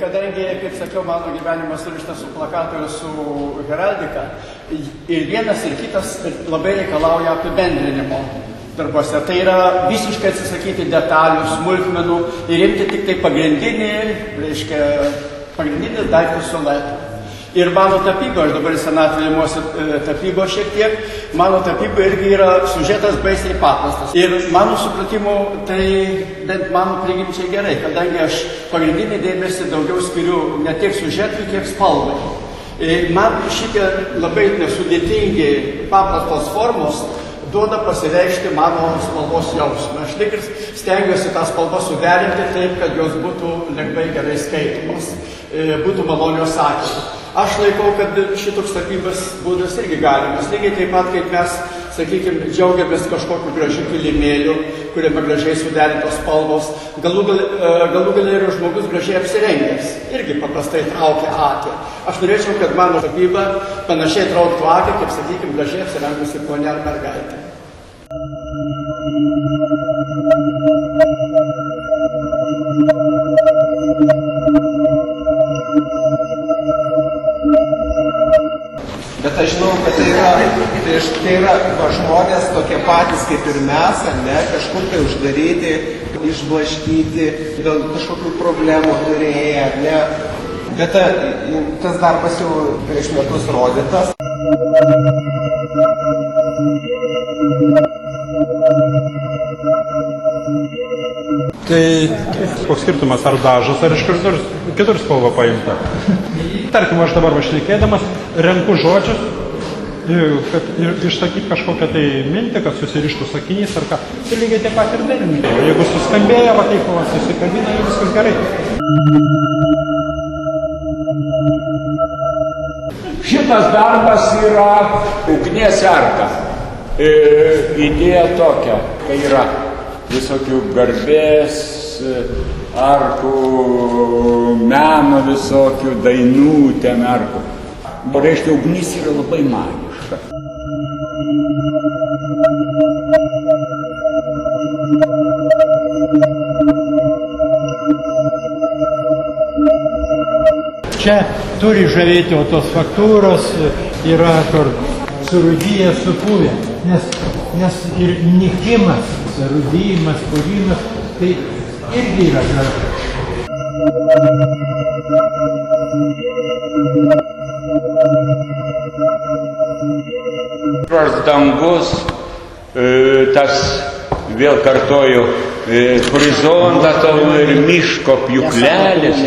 Kadangi, kaip sakiau, mano gyvenimas surištas su plakatu ir su heraldika, ir vienas ir kitas labai reikalauja apibendrinimo darbuose. Tai yra visiškai atsisakyti detalių, smulkmenų ir imti tik tai pagrindinį daiktą suolelį. Ir mano tapyba, aš dabar senatvėje imuosi tapybos šiek tiek, mano tapyba irgi yra siužetas baisiai paprastas. Ir mano supratimu, tai bent mano prigimčiai gerai, kadangi aš pagrindinį dėmesį daugiau skiriu ne tiek siužetui, kiek spalvai. Man šitie labai nesudėtingi, paprastos formos duoda pasireikšti mano spalvos jausmą. Aš lyg ir stengiuosi tą spalvą suderinti taip, kad jos būtų lengvai gerai skaitomos, būtų malonios akiai. Aš laikau, kad šitoks tapybos būdas irgi galimas. Lygiai taip pat, kaip mes, sakykime, džiaugiamės kažkokiu gražiu kilimėliu, kuriame gražiai suderintos spalvos. Galų gale yra žmogus gražiai apsirengęs. Irgi paprastai traukia akį. Aš norėčiau, kad mano tapyba panašiai trauktų akį, kaip, sakykime, gražiai apsirengusi ponia ar mergaitė. Bet aš žinau, kad tai yra žmonės tokie patys kaip ir mes, ne, kažkur tai uždaryti, išblaškyti, dėl kažkokių problemų turėję, ne. Bet tas darbas jau prieš metus rodytas. Tai koks skirtumas, ar dažas, ar iš kitur spalva paimta. Tarkim, aš dabar vašnekėdamas renku žodžius, kad išsakyti kažkokią tai mintį, kad susirištų sakinys ar ką. Tai lygiai taip pat ir dailininkai. Jeigu suskambėja, va taip, susikabina, ir viskas gerai. Šitas darbas yra ugnies arka. Idėja tokia, kai yra visokių garbės arkų, meno visokių, dainų ten arkų. Reiškia, ugnis yra labai magiška. Čia turi žavėti, o tos faktūros yra kur surūdyję, supuvę, nes ir nykimas, surūdyjimas, puvimas, tai irgi yra gražu. Dangus, tas, vėl kartoju, horizontas ir miško pjūklelės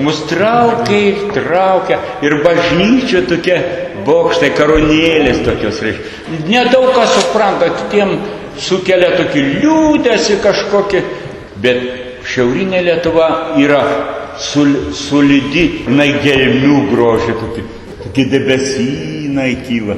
mus traukia ir bažnyčia tokia bokštai, karūnėlės tokios reiškia. Nedaug kas supranta, tiem sukelia tokį liūdesį kažkokį, bet šiaurinė Lietuva yra solidi, gelmių grožį, tokie debesynai kyla.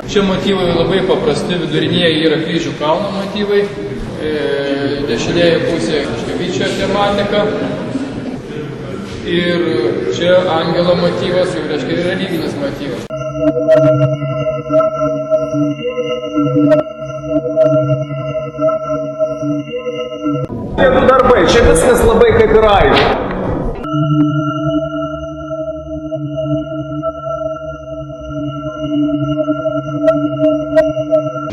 Šie motyvai labai paprasti, vidurinėje yra kryžių kalno motyvai, dešinėje pusėje Vyčio tematika ir čia angelo motyvas, jau reiškia religinis motyvas. Darbai, čia viskas labai kaip ir aišku.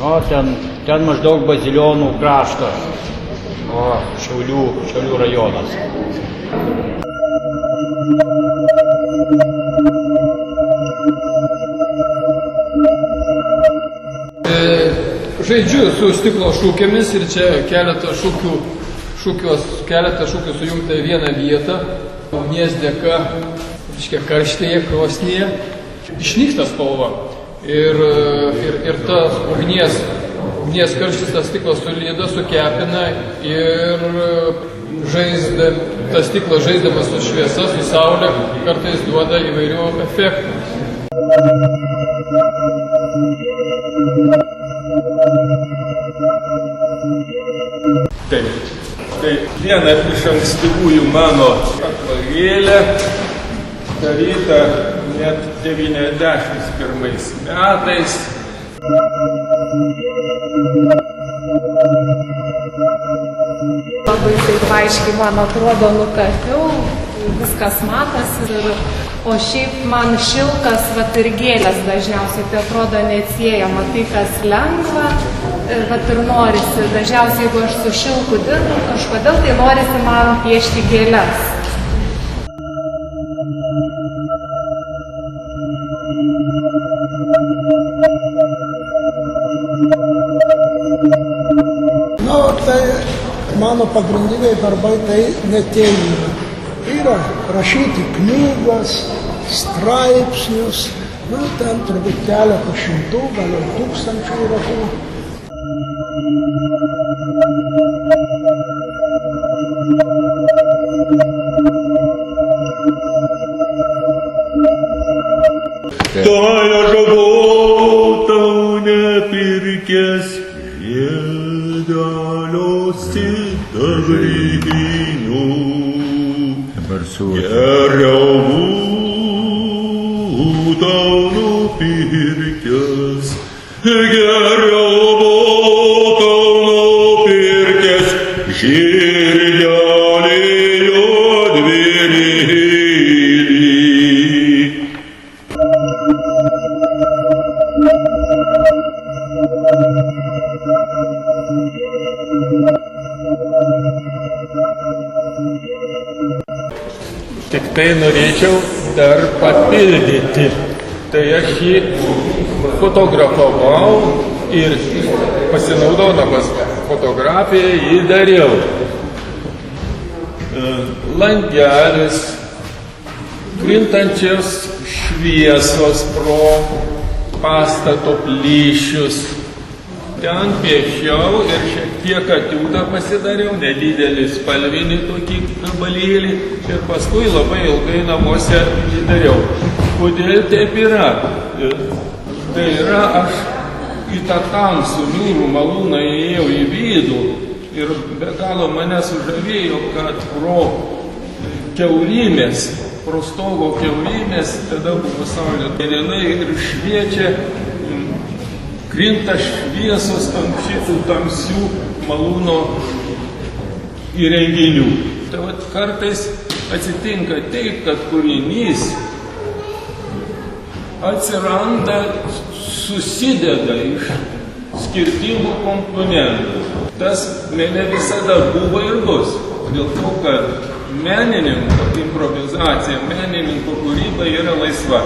O, ten maždaug Bazilionų kraštas, o Šiaulių rajonas. Žaidžiu su stiklo šūkėmis ir čia keletą šūkių sujungta į vieną vietą. Ugnies dėka, karštėje, krosnyje, išnyksta spalva. Ir tas ugnies karštis, tas stiklas sulyda, sukepina ir tas stiklas žaisdamas su šviesa, su saulė, kartais duoda įvairių efektų. Taip. Tai viena iš ankstyvųjų mano apvagėlė, daryta net 91 metais. Labai taip aiškiai, man atrodo, nutapiau, viskas matosi, o šiaip man šilkas, vat ir gėlės dažniausiai, tai atrodo neatsiejama, tai kas lengva, vat ir norisi, dažniausiai jeigu aš su šilku dirbu, kažkodėl tai norisi man piešti gėlės. Na, tai mano pagrindiniai darbai tai ne tie yra. Yra rašyti knygas, straipsnius, na, ten turbūt keletą šimtų, gal ir tūkstančių yra tų. Tai aš buvau tau nepirkęs pėdelio sidabrinių. Geriau būtų tau nupirkęs, geriau būtų tau nupirkęs žirgelį juodvirėlį. Tik tai norėčiau dar papildyti. Tai aš jį fotografavau ir pasinaudodamas fotografiją jį dariau. Langelis, krintančios šviesos pro pastato plyšius. Ten piešiau ir šiek tiek atiūdą pasidariau, nedidelį spalvinį tokį gabalėlį ir paskui labai ilgai namuose jį dariau. Kodėl taip yra? Tai yra, aš į tą tamsų niūrų malūną įėjau į vidų ir be galo mane sužavėjo, kad pro kiaurymės, pro stogo kiaurymės, tada buvo saulė mėlynai ir šviečia, krinta šviesos ant šitų tamsių malūno įrenginių. Tai vat kartais atsitinka taip, kad kūrinys atsiranda, susideda iš skirtingų komponentų. Tas ne visada buvo ir bus. Dėl to, kad menininko improvizacija, menininko kūryba yra laisva.